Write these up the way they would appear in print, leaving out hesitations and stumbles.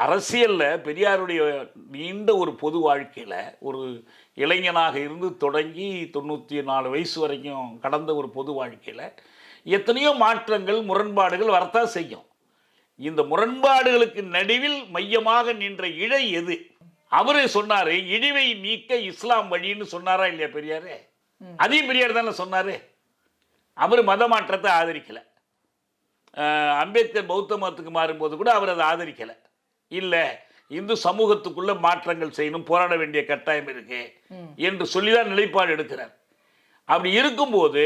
அரசியலில் பெரியாருடைய நீண்ட ஒரு பொது வாழ்க்கையில் ஒரு இளைஞனாக இருந்து தொடங்கி 94 வயசு வரைக்கும் கடந்த ஒரு பொது வாழ்க்கையில் எத்தனையோ மாற்றங்கள் முரண்பாடுகள் வரத்தான் செய்யும். இந்த முரண்பாடுகளுக்கு நடுவில் மையமாக நின்ற இழை எது? அவரு சொன்னாரு, இழிவை நீக்க இஸ்லாம் வழின்னு சொன்னாரா இல்லையா பெரியாரு? அதையும் பெரியார் தானே சொன்னாரு. அவர் மத மாற்றத்தை ஆதரிக்கல. அம்பேத்கர் பௌத்த மதத்துக்கு மாறும்போது கூட அவர் அதை ஆதரிக்கல. இல்லை, இந்து சமூகத்துக்குள்ள மாற்றங்கள் செய்யணும், போராட வேண்டிய கட்டாயம் இருக்கு என்று சொல்லிதான் நிலைப்பாடு எடுக்கிறார். அப்படி இருக்கும்போது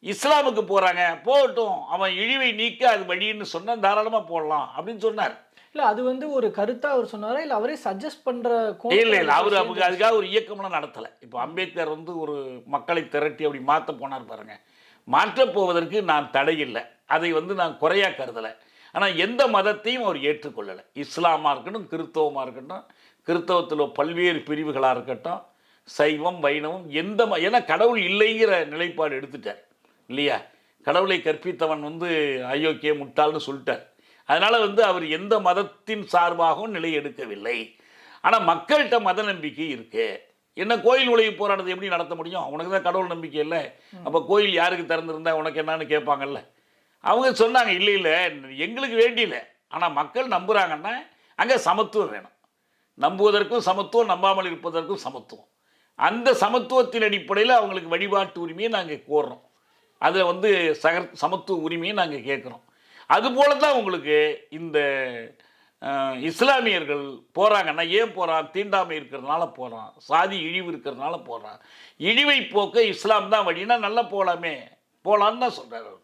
இஸ்லாமுக்கு போறாங்க, போகட்டும், அவன் இழிவை நீக்க அது வழின்னு சொன்னா தாராளமா போடலாம் அப்படின்னு சொன்னார். இல்ல அது ஒரு கருத்தா அவர் சொன்னாரா இல்ல அவரே சஜஸ்ட் பண்ற இல்ல இல்ல அவர் அதுக்காக ஒரு இயக்கம்லாம் நடத்தலை. இப்போ அம்பேத்கர் ஒரு மக்களை திரட்டி அப்படி மாற்ற போனார் பாருங்க. மாற்றப் போவதற்கு நான் தடை இல்லை, அதை நான் குறையா கருதலை. ஆனால் எந்த மதத்தையும் அவர் ஏற்றுக்கொள்ளலை. இஸ்லாமாக இருக்கட்டும், கிறிஸ்தவமாக இருக்கட்டும், கிறிஸ்தவத்தில் பல்வேறு பிரிவுகளாக இருக்கட்டும், சைவம் வைணவம் ஏன்னா கடவுள் இல்லைங்கிற நிலைப்பாடு எடுத்துட்டார் இல்லையா? கடவுளை கற்பித்தவன் அயோக்கிய முட்டாள்னு சொல்லிட்டார். அதனால் அவர் எந்த மதத்தின் சார்பாகவும் நிலை எடுக்கவில்லை. ஆனால் மக்கள்கிட்ட மத நம்பிக்கை இருக்குது. என்ன கோயில் நுழைவு போராட்டத்தை எப்படி நடத்த முடியும்? உனக்கு தான் கடவுள் நம்பிக்கை இல்லை, அப்போ கோயில் யாருக்கு திறந்துருந்தா உனக்கு என்னன்னு கேட்பாங்கல்ல. அவங்க சொன்னாங்க, இல்லை இல்லை எங்களுக்கு வேண்டியில்லை, ஆனால் மக்கள் நம்புகிறாங்கன்னா அங்கே சமத்துவம் வேணும். நம்புவதற்கும் சமத்துவம், நம்பாமல் இருப்பதற்கும் சமத்துவம். அந்த சமத்துவத்தின் அடிப்படையில் அவங்களுக்கு வழிபாட்டு உரிமையை நாங்கள் கோர்றோம். அதில் சமத்துவ உரிமையை நாங்கள் கேட்குறோம். அதுபோல தான் உங்களுக்கு இந்த இஸ்லாமியர்கள் போகிறாங்கன்னா ஏன் போகிறான்? தீண்டாமை இருக்கிறதுனால போகிறான், சாதி இழிவு இருக்கிறதுனால போகிறான். இழிவை போக்க இஸ்லாம் தான் வழின்னா நல்லா போகலாமே, போகலான்னு தான் சொல்கிறார் அவர்.